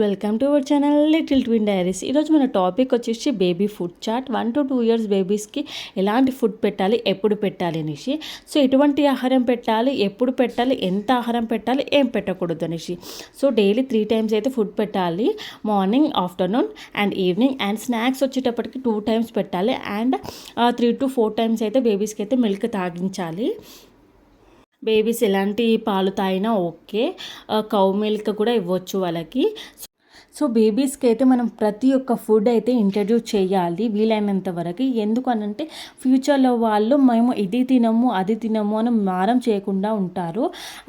Welcome to our channel little twin diaries. ఈరోజు మన topic వచ్చేసి baby food chart. 1 to 2 years బేబీస్కి ఎలాంటి food పెట్టాలి, ఎప్పుడు పెట్టాలి అనేసి. సో ఎటువంటి ఆహారం పెట్టాలి, ఎప్పుడు పెట్టాలి, ఎంత ఆహారం పెట్టాలి, ఏం పెట్టకూడదు అనేసి. సో డైలీ 3 times అయితే ఫుడ్ పెట్టాలి. Morning, afternoon and evening. And snacks వచ్చేటప్పటికి 2 times పెట్టాలి. అండ్ 3 to 4 times అయితే బేబీస్కి అయితే మిల్క్ తాగించాలి. బేబీస్ ఎలాంటి పాలు తాగినా ఓకే. కౌ మిల్క్ కూడా ఇవ్వచ్చు వాళ్ళకి. సో బేబీస్కి అయితే మనం ప్రతి ఒక్క ఫుడ్ అయితే ఇంట్రడ్యూస్ చేయాలి వీలైనంత వరకు. ఎందుకు అనంటే ఫ్యూచర్లో వాళ్ళు మేము ఇది తినము అది తినము అని మారం చేయకుండా ఉంటారు.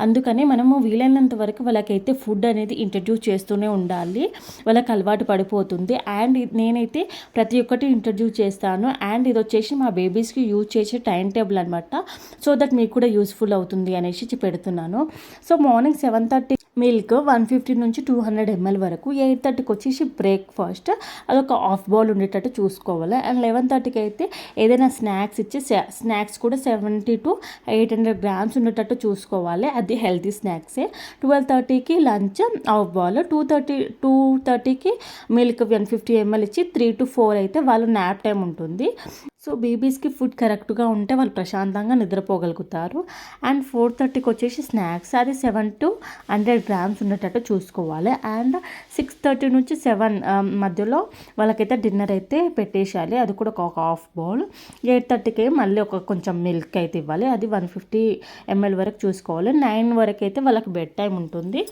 అందుకని మనము వీలైనంత వరకు వాళ్ళకైతే ఫుడ్ అనేది ఇంట్రడ్యూస్ చేస్తూనే ఉండాలి. వాళ్ళకి అలవాటు పడిపోతుంది. అండ్ నేనైతే ప్రతి ఒక్కటి ఇంట్రడ్యూస్ చేస్తాను. అండ్ ఇది వచ్చేసి మా బేబీస్కి యూజ్ చేసే టైం టేబుల్ అనమాట. సో దట్ మీకు కూడా యూస్ఫుల్ అవుతుంది అనేసి పెడుతున్నాను. సో మార్నింగ్ 7:30 మిల్క్ 150 నుంచి 200 ml వరకు. 8:30కి వచ్చేసి బ్రేక్ఫాస్ట్, అదొక హాఫ్ బౌల్ ఉండేటట్టు చూసుకోవాలి. అండ్ 11:30కి అయితే ఏదైనా స్నాక్స్ ఇచ్చి స్నాక్స్ కూడా 70 to 800 grams ఉండేటట్టు చూసుకోవాలి. అది హెల్తీ స్నాక్సే. 12:30కి లంచ్ హాఫ్ బౌల్. 2:30కి మిల్క్ 150 ml ఇచ్చి 3 to 4 అయితే వాళ్ళు నాప్ టైం ఉంటుంది. సో బేబీస్కి ఫుడ్ కరెక్ట్గా ఉంటే వాళ్ళు ప్రశాంతంగా నిద్రపోగలుగుతారు. అండ్ 4:30కి వచ్చేసి స్నాక్స్, అది 70 to 100 grams ఉండేటట్టు చూసుకోవాలి. అండ్ 6:30 నుంచి 7 మధ్యలో వాళ్ళకైతే డిన్నర్ అయితే పెట్టేసేయాలి. అది కూడా ఒక హాఫ్ బౌల్. 8:30కి మళ్ళీ ఒక కొంచెం మిల్క్ అయితే ఇవ్వాలి. అది 150 ml వరకు చూసుకోవాలి. 9 వరకు అయితే వాళ్ళకి బెడ్ టైం ఉంటుంది.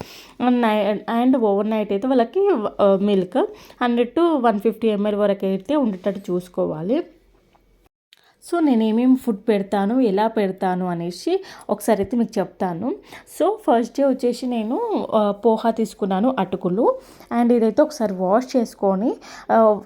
అండ్ ఓవర్ నైట్ అయితే వాళ్ళకి మిల్క్ 100 to 150 ml వరకు అయితే ఉండేటట్టు చూసుకోవాలి. సో నేను ఏమేమి ఫుడ్ పెడతాను, ఎలా పెడతాను అనేసి ఒకసారి అయితే మీకు చెప్తాను. సో ఫస్ట్ డే వచ్చేసి నేను పోహా తీసుకున్నాను, అటుకులు. అండ్ ఇదైతే ఒకసారి వాష్ చేసుకొని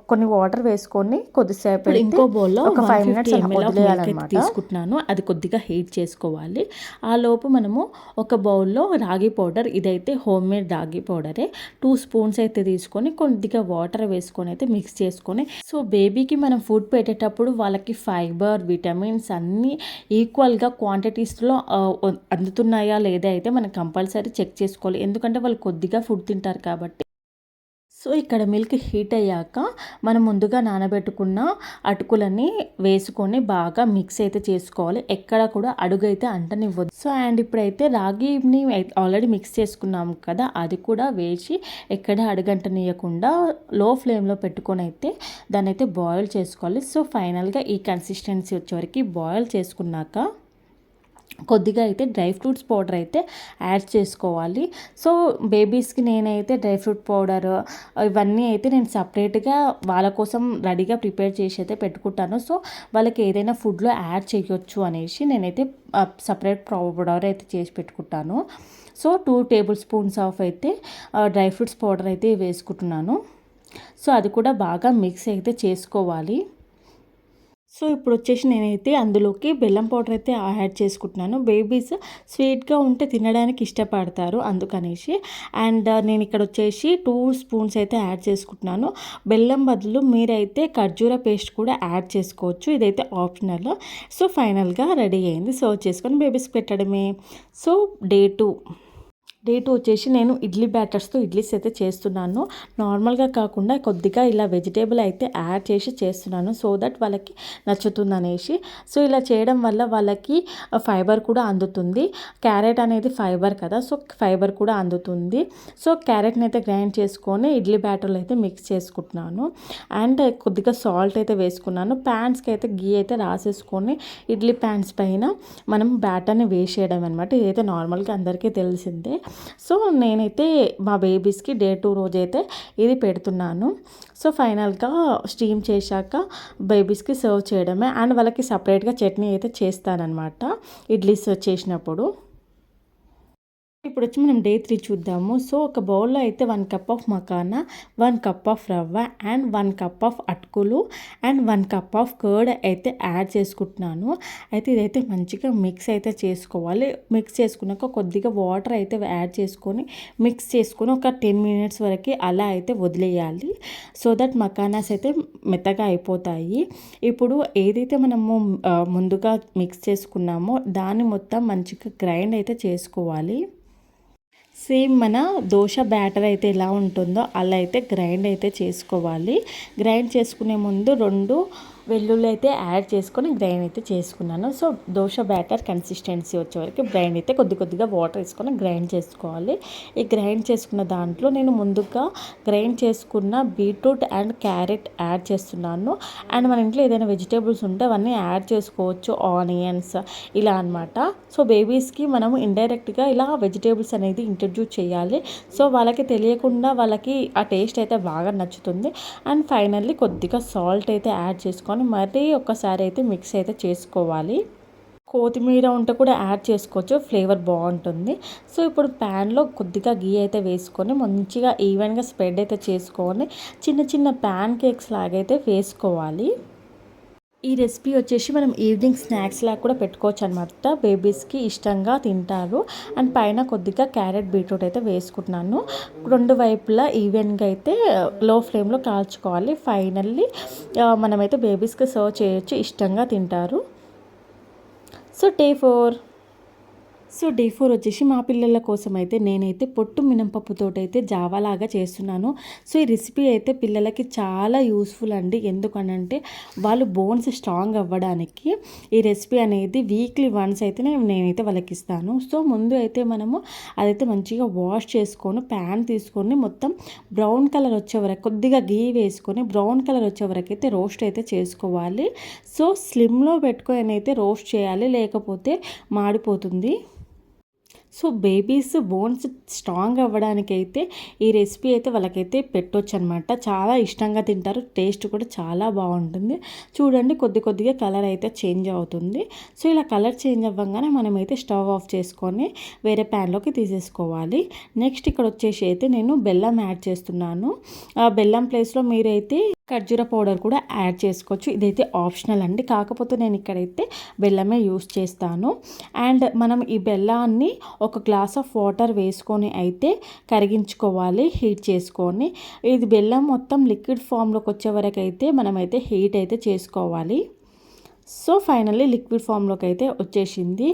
కొన్ని వాటర్ వేసుకొని కొద్దిసేపు ఇంకో బౌల్లో ఒక 5 minutes వదిలేయాలన్నమాట తీసుకుంటున్నాను. అది కొద్దిగా హీట్ చేసుకోవాలి. ఆ లోపు మనము ఒక బౌల్లో రాగి పౌడర్, ఇదైతే హోమ్ మేడ్ రాగి పౌడరే, 2 spoons అయితే తీసుకొని కొద్దిగా వాటర్ వేసుకొని అయితే మిక్స్ చేసుకొని. సో బేబీకి మనం ఫుడ్ పెట్టేటప్పుడు వాళ్ళకి ఫైబర్, విటమిన్స్ అన్నీ ఈక్వల్గా క్వాంటిటీస్లో అందుతున్నాయా లేదా అయితే మనం కంపల్సరీ చెక్ చేసుకోవాలి. ఎందుకంటే వాళ్ళు కొద్దిగా ఫుడ్ తింటారు కాబట్టి. సో ఇక్కడ మిల్క్ హీట్ అయ్యాక మనం ముందుగా నానబెట్టుకున్న అటుకులని వేసుకొని బాగా మిక్స్ అయితే చేసుకోవాలి. ఎక్కడ కూడా అడుగు అయితే అంటనివ్వద్దు. సో అండ్ ఇప్పుడైతే రాగిని ఆల్రెడీ మిక్స్ చేసుకున్నాము కదా, అది కూడా వేసి ఎక్కడ అడుగంటనీయకుండా లో ఫ్లేమ్లో పెట్టుకొని అయితే దాన్ని అయితే బాయిల్ చేసుకోవాలి. సో ఫైనల్గా ఈ కన్సిస్టెన్సీ వచ్చేవరకు బాయిల్ చేసుకున్నాక కొద్దిగా అయితే డ్రై ఫ్రూట్స్ పౌడర్ అయితే యాడ్ చేసుకోవాలి. సో బేబీస్కి నేనైతే డ్రై ఫ్రూట్ పౌడర్ ఇవన్నీ అయితే నేను సపరేట్గా వాళ్ళ కోసం రెడీగా ప్రిపేర్ చేసి అయితే పెట్టుకుంటాను. సో వాళ్ళకి ఏదైనా ఫుడ్లో యాడ్ చేయొచ్చు అనేసి నేనైతే సపరేట్ పౌడర్ అయితే చేసి పెట్టుకుంటాను. సో 2 tablespoons ఆఫ్ అయితే డ్రై ఫ్రూట్స్ పౌడర్ అయితే వేసుకుంటున్నాను. సో అది కూడా బాగా మిక్స్ అయితే చేసుకోవాలి. సో ఇప్పుడు వచ్చేసి నేనైతే అందులోకి బెల్లం పౌడర్ అయితే యాడ్ చేసుకుంటున్నాను. బేబీస్ స్వీట్గా ఉంటే తినడానికి ఇష్టపడతారు అందుకనేసి. అండ్ నేను ఇక్కడ వచ్చేసి 2 spoons అయితే యాడ్ చేసుకుంటున్నాను. బెల్లం బదులు మీరైతే ఖర్జూర పేస్ట్ కూడా యాడ్ చేసుకోవచ్చు. ఇదైతే ఆప్షనల్. సో ఫైనల్గా రెడీ అయింది. సర్వ్ చేసుకొని బేబీస్కి పెట్టడమే. సో డే 2 వచ్చేసి నేను ఇడ్లీ బ్యాటర్స్తో ఇడ్లీస్ అయితే చేస్తున్నాను. నార్మల్గా కాకుండా కొద్దిగా ఇలా వెజిటేబుల్ అయితే యాడ్ చేసి చేస్తున్నాను. సో దట్ వాళ్ళకి నచ్చుతుంది అనేసి. సో ఇలా చేయడం వల్ల వాళ్ళకి ఫైబర్ కూడా అందుతుంది. క్యారెట్ అనేది ఫైబర్ కదా, సో ఫైబర్ కూడా అందుతుంది. సో క్యారెట్ని అయితే గ్రైండ్ చేసుకొని ఇడ్లీ బ్యాటర్లో అయితే మిక్స్ చేసుకుంటున్నాను. అండ్ కొద్దిగా సాల్ట్ అయితే వేసుకున్నాను. ప్యాన్స్కి అయితే గీ అయితే రాసేసుకొని ఇడ్లీ ప్యాన్స్ పైన మనం బ్యాటర్ని వేసేయడం అనమాట. ఇదైతే నార్మల్గా అందరికీ తెలిసిందే. సో నేనైతే మా బేబీస్కి డే 2 రోజైతే ఇది పెడుతున్నాను. సో ఫైనల్గా స్టీమ్ చేశాక బేబీస్కి సర్వ్ చేయడమే. అండ్ వాళ్ళకి సపరేట్గా చట్నీ అయితే చేస్తానన్నమాట ఇడ్లీస్ చేసినప్పుడు. ఇప్పుడు వచ్చి మనం డే 3 చూద్దాము. సో ఒక బౌల్లో అయితే 1 cup of makhana, 1 cup of రవ్వ అండ్ 1 cup ఆఫ్ అటుకులు అండ్ 1 cup ఆఫ్ కర్డ్ అయితే యాడ్ చేసుకుంటున్నాను. అయితే ఇదైతే మంచిగా మిక్స్ అయితే చేసుకోవాలి. మిక్స్ చేసుకున్నాక కొద్దిగా వాటర్ అయితే యాడ్ చేసుకొని మిక్స్ చేసుకొని ఒక 10 minutes వరకు అలా అయితే వదిలేయాలి. సో దట్ మకానాస్ అయితే మెత్తగా అయిపోతాయి. ఇప్పుడు ఏదైతే మనము ముందుగా మిక్స్ చేసుకున్నామో దాన్ని మొత్తం మంచిగా గ్రైండ్ అయితే చేసుకోవాలి. సేమ్ మన దోశ బ్యాటర్ అయితే ఎలా ఉంటుందో అలా అయితే గ్రైండ్ అయితే చేసుకోవాలి. గ్రైండ్ చేసుకునే ముందు 2 వెల్లుల్లి అయితే యాడ్ చేసుకొని గ్రైండ్ అయితే చేసుకున్నాను. సో దోశ బ్యాటర్ కన్సిస్టెన్సీ వచ్చే వరకు గ్రైండ్ అయితే కొద్దిగా వాటర్ వేసుకొని గ్రైండ్ చేసుకోవాలి. ఈ గ్రైండ్ చేసుకున్న దాంట్లో నేను ముందుగా గ్రైండ్ చేసుకున్న బీట్రూట్ అండ్ క్యారెట్ యాడ్ చేస్తున్నాను. అండ్ మన ఇంట్లో ఏదైనా వెజిటేబుల్స్ ఉంటే అవన్నీ యాడ్ చేసుకోవచ్చు, ఆనియన్స్ ఇలా అనమాట. సో బేబీస్కి మనము ఇండైరెక్ట్గా ఇలా వెజిటేబుల్స్ అనేది ఇంట్రడ్యూస్ చేయాలి. సో వాళ్ళకి తెలియకుండా వాళ్ళకి ఆ టేస్ట్ అయితే బాగా నచ్చుతుంది. అండ్ ఫైనల్లీ కొద్దిగా సాల్ట్ అయితే యాడ్ చేసుకొని మరీ ఒక్కసారి అయితే మిక్స్ అయితే చేసుకోవాలి. కొత్తిమీర ఉంటే కూడా యాడ్ చేసుకోవచ్చు, ఫ్లేవర్ బాగుంటుంది. సో ఇప్పుడు ప్యాన్లో కొద్దిగా గీ అయితే వేసుకొని మంచిగా ఈవెన్గా స్ప్రెడ్ అయితే చేసుకొని చిన్న చిన్న ప్యాన్ కేక్స్ లాగైతే వేసుకోవాలి. ఈ రెసిపీ వచ్చేసి మనం ఈవినింగ్ స్నాక్స్ లాగా కూడా పెట్టుకోవచ్చు అనమాట. బేబీస్కి ఇష్టంగా తింటారు. అండ్ పైన కొద్దిగా క్యారెట్ బీట్రూట్ అయితే వేసుకుంటున్నాను. 2 వైపులా ఈవెన్గా అయితే లో ఫ్లేమ్లో కాల్చుకోవాలి. ఫైనల్లీ మనమైతే బేబీస్కి సర్వ్ చేయొచ్చు, ఇష్టంగా తింటారు. సో డే 4 వచ్చేసి మా పిల్లల కోసం అయితే నేనైతే పొట్టు మినపప్పుతోటైతే జావాలాగా చేస్తున్నాను. సో ఈ రెసిపీ అయితే పిల్లలకి చాలా యూస్ఫుల్ అండి. ఎందుకనంటే వాళ్ళు బోన్స్ స్ట్రాంగ్ అవ్వడానికి ఈ రెసిపీ అనేది వీక్లీ వన్స్ అయితే నేనైతే వాళ్ళకి ఇస్తాను. సో ముందు అయితే మనము అదైతే మంచిగా వాష్ చేసుకొని ప్యాన్ తీసుకొని మొత్తం బ్రౌన్ కలర్ వచ్చే వరకు కొద్దిగా గీ వేసుకొని బ్రౌన్ కలర్ వచ్చే వరకు అయితే రోస్ట్ అయితే చేసుకోవాలి. సో స్లిమ్లో పెట్టుకొని అయితే రోస్ట్ చేయాలి, లేకపోతే మాడిపోతుంది. సో బేబీస్ బోన్స్ స్ట్రాంగ్ అవ్వడానికైతే ఈ రెసిపీ అయితే వాళ్ళకైతే పెట్టొచ్చు అనమాట. చాలా ఇష్టంగా తింటారు, టేస్ట్ కూడా చాలా బాగుంటుంది. చూడండి కొద్దిగా కలర్ అయితే చేంజ్ అవుతుంది. సో ఇలా కలర్ చేంజ్ అవ్వగానే మనమైతే స్టవ్ ఆఫ్ చేసుకొని వేరే ప్యాన్లోకి తీసేసుకోవాలి. నెక్స్ట్ ఇక్కడ వచ్చేసి అయితే నేను బెల్లం యాడ్ చేస్తున్నాను. ఆ బెల్లం ప్లేస్లో మీరైతే ఖర్జూర పౌడర్ కూడా యాడ్ చేసుకోవచ్చు. ఇదైతే ఆప్షనల్ అండి, కాకపోతే నేను ఇక్కడైతే బెల్లమే యూస్ చేస్తాను. అండ్ మనం ఈ బెల్లాన్ని ఒక గ్లాస్ ఆఫ్ వాటర్ వేసుకొని అయితే కరిగించుకోవాలి, హీట్ చేసుకొని. ఇది బెల్లం మొత్తం లిక్విడ్ ఫామ్లోకి వచ్చే వరకు అయితే మనమైతే హీట్ అయితే చేసుకోవాలి. సో ఫైనల్లీ లిక్విడ్ ఫామ్లోకి అయితే వచ్చేసింది.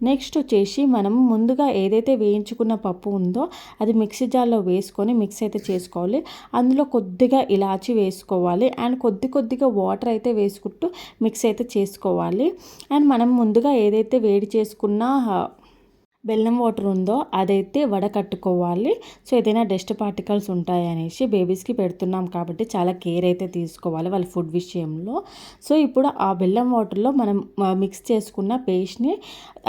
నెక్స్ట్ వచ్చేసి మనం ముందుగా ఏదైతే వేయించుకున్న పప్పు ఉందో అది మిక్సీ జార్లో వేసుకొని మిక్స్ అయితే చేసుకోవాలి. అందులో కొద్దిగా ఇలాచి వేసుకోవాలి అండ్ కొద్దిగా వాటర్ అయితే వేసుకుంటూ మిక్స్ అయితే చేసుకోవాలి. అండ్ మనం ముందుగా ఏదైతే వేడి చేసుకున్న బెల్లం వాటర్ ఉందో అదైతే వడకట్టుకోవాలి. సో ఏదైనా డస్ట్ పార్టికల్స్ ఉంటాయనేసి బేబీస్కి పెడుతున్నాం కాబట్టి చాలా కేర్ అయితే తీసుకోవాలి వాళ్ళ ఫుడ్ విషయంలో. సో ఇప్పుడు ఆ బెల్లం వాటర్లో మనం మిక్స్ చేసుకున్న పేస్ట్ని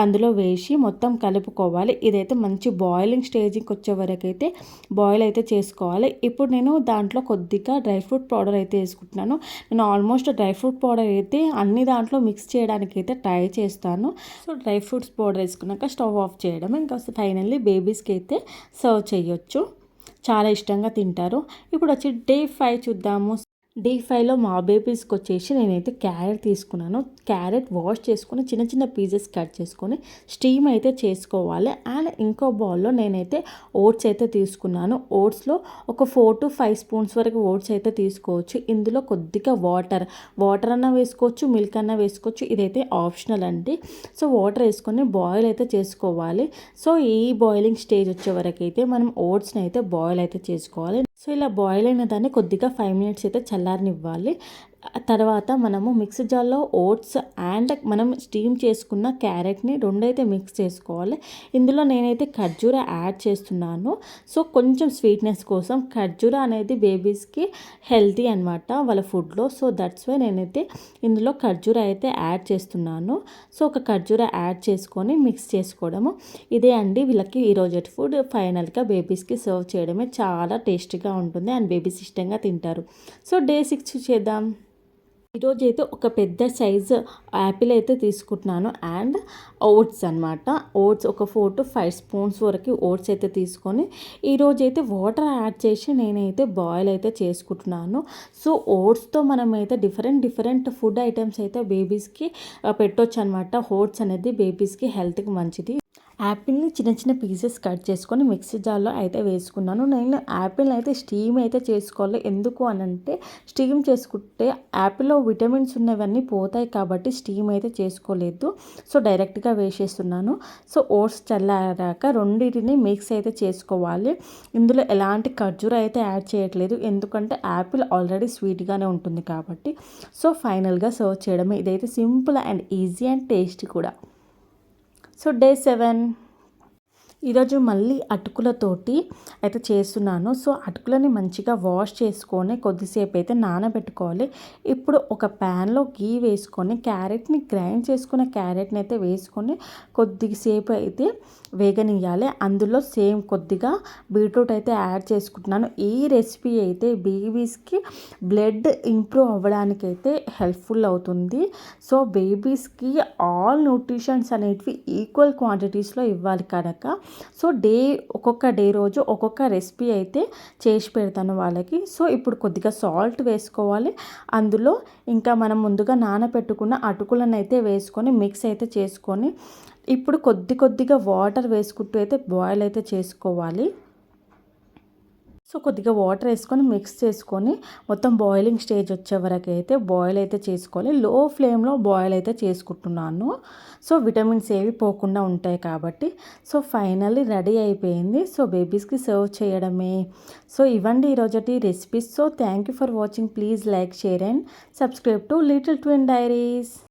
అందులో వేసి మొత్తం కలుపుకోవాలి. ఇదైతే మంచి బాయిలింగ్ స్టేజ్కి వచ్చే వరకు అయితే బాయిల్ అయితే చేసుకోవాలి. ఇప్పుడు నేను దాంట్లో కొద్దిగా డ్రై ఫ్రూట్ పౌడర్ అయితే వేసుకుంటున్నాను. నేను ఆల్మోస్ట్ డ్రై ఫ్రూట్ పౌడర్ అయితే అన్ని దాంట్లో మిక్స్ చేయడానికి అయితే ట్రై చేస్తాను. సో డ్రై ఫ్రూట్స్ పౌడర్ వేసుకున్నాక స్టవ్ ఆఫ్ చేయడం, ఇంకా ఫైనల్లీ బేబీస్కి అయితే సర్వ్ చేయొచ్చు. చాలా ఇష్టంగా తింటారు. ఇప్పుడు వచ్చి డే 5 చూద్దాము. డే 5లో మా బేబీస్కి వచ్చేసి నేనైతే క్యారెట్ తీసుకున్నాను. క్యారెట్ వాష్ చేసుకొని చిన్న పీసెస్ కట్ చేసుకొని స్టీమ్ అయితే చేసుకోవాలి. అండ్ ఇంకో బౌల్లో నేనైతే ఓట్స్ అయితే తీసుకున్నాను. ఓట్స్లో ఒక 4 to 5 స్పూన్స్ వరకు ఓట్స్ అయితే తీసుకోవచ్చు. ఇందులో కొద్దిగా వాటర్ అన్నా వేసుకోవచ్చు, మిల్క్ అన్నా వేసుకోవచ్చు, ఇదైతే ఆప్షనల్ అండి. సో వాటర్ వేసుకొని బాయిల్ అయితే చేసుకోవాలి. సో ఈ బాయిలింగ్ స్టేజ్ వచ్చే వరకు అయితే మనం ఓట్స్ని అయితే బాయిల్ అయితే చేసుకోవాలి. సో ఇలా బాయిల్ అయిన దాన్ని కొద్దిగా 5 minutes అయితే చల్లారనివ్వాలి. తర్వాత మనము మిక్సీ జార్లో ఓట్స్ అండ్ మనం స్టీమ్ చేసుకున్న క్యారెట్ని రెండైతే మిక్స్ చేసుకోవాలి. ఇందులో నేనైతే ఖర్జూర యాడ్ చేస్తున్నాను. సో కొంచెం స్వీట్నెస్ కోసం, ఖర్జూర అనేది బేబీస్కి హెల్తీ అనమాట వాళ్ళ ఫుడ్లో. సో దట్స్ వై నేనైతే ఇందులో ఖర్జూర అయితే యాడ్ చేస్తున్నాను. సో ఒక ఖర్జూర యాడ్ చేసుకొని మిక్స్ చేసుకోవడము. ఇదే అండి వీళ్ళకి ఈరోజు ఫుడ్. ఫైనల్గా బేబీస్కి సర్వ్ చేయడమే చాలా టేస్టీగా ఉంటుంది అండ్ బేబీస్ ఇష్టంగా తింటారు. సో డే 6 చేద్దాం. ఈరోజు అయితే ఒక పెద్ద సైజు యాపిల్ అయితే తీసుకుంటున్నాను అండ్ ఓట్స్ అనమాట. ఓట్స్ ఒక 4 to 5 స్పూన్స్ వరకు ఓట్స్ అయితే తీసుకొని ఈరోజు అయితే వాటర్ యాడ్ చేసి నేనైతే బాయిల్ అయితే చేసుకుంటున్నాను. సో ఓట్స్తో మనమైతే డిఫరెంట్ ఫుడ్ ఐటమ్స్ అయితే బేబీస్కి పెట్టొచ్చు అనమాట. ఓట్స్ అనేది బేబీస్కి హెల్త్కి మంచిది. యాపిల్ని చిన్న చిన్న పీసెస్ కట్ చేసుకొని మిక్సీ జార్లో అయితే వేసుకున్నాను. నేను యాపిల్ అయితే స్టీమ్ అయితే చేసుకోవాలి. ఎందుకు అనంటే స్టీమ్ చేసుకుంటే యాపిల్లో విటమిన్స్ ఉన్నవన్నీ పోతాయి కాబట్టి స్టీమ్ అయితే చేసుకోలేదు. సో డైరెక్ట్గా వేసేస్తున్నాను. సో ఓట్స్ చల్లారాక రెండింటిని మిక్స్ అయితే చేసుకోవాలి. ఇందులో ఎలాంటి ఖర్జూర అయితే యాడ్ చేయట్లేదు, ఎందుకంటే యాపిల్ ఆల్రెడీ స్వీట్గానే ఉంటుంది కాబట్టి. సో ఫైనల్గా సర్వ్ చేయడమే. ఇదైతే simple and easy and tasty కూడా. సో డే 7 ఈరోజు మళ్ళీ అటుకులతోటి అయితే చేస్తున్నాను. సో అటుకులని మంచిగా వాష్ చేసుకొని కొద్దిసేపు అయితే నానబెట్టుకోవాలి. ఇప్పుడు ఒక ప్యాన్లో గీ వేసుకొని క్యారెట్ని గ్రైండ్ చేసుకున్న క్యారెట్ని అయితే వేసుకొని కొద్దిసేపు అయితే వేగనియాలి. అందులో సేమ్ కొద్దిగా బీట్రూట్ అయితే యాడ్ చేసుకుంటున్నాను. ఈ రెసిపీ అయితే బేబీస్కి బ్లడ్ ఇంప్రూవ్ అవ్వడానికి అయితే హెల్ప్ఫుల్ అవుతుంది. సో బేబీస్కి ఆల్ న్యూట్రిషన్స్ అనేటివి ఈక్వల్ క్వాంటిటీస్లో ఇవ్వాలి కనుక సో ఒక్కొక్క డే రోజు ఒక్కొక్క రెసిపీ అయితే చేసి పెడతాను వాళ్ళకి. సో ఇప్పుడు కొద్దిగా సాల్ట్ వేసుకోవాలి. అందులో ఇంకా మనం ముందుగా నానబెట్టుకున్న అటుకులను అయితే వేసుకొని మిక్స్ అయితే చేసుకొని ఇప్పుడు కొద్దిగా వాటర్ వేసుకుంటూ అయితే బాయిల్ అయితే చేసుకోవాలి. సో కొద్దిగా వాటర్ వేసుకొని మిక్స్ చేసుకొని మొత్తం బాయిలింగ్ స్టేజ్ వచ్చే వరకు అయితే బాయిల్ అయితే చేసుకోవాలి. లో ఫ్లేమ్లో బాయిల్ అయితే చేసుకుంటున్నాను. సో విటమిన్స్ ఏవి పోకుండా ఉంటాయి కాబట్టి. సో ఫైనల్లీ రెడీ అయిపోయింది. సో బేబీస్కి సర్వ్ చేయడమే. సో ఇవ్వండి ఈరోజటి recipes. So thank you for watching. Please like, share and subscribe to little twin diaries.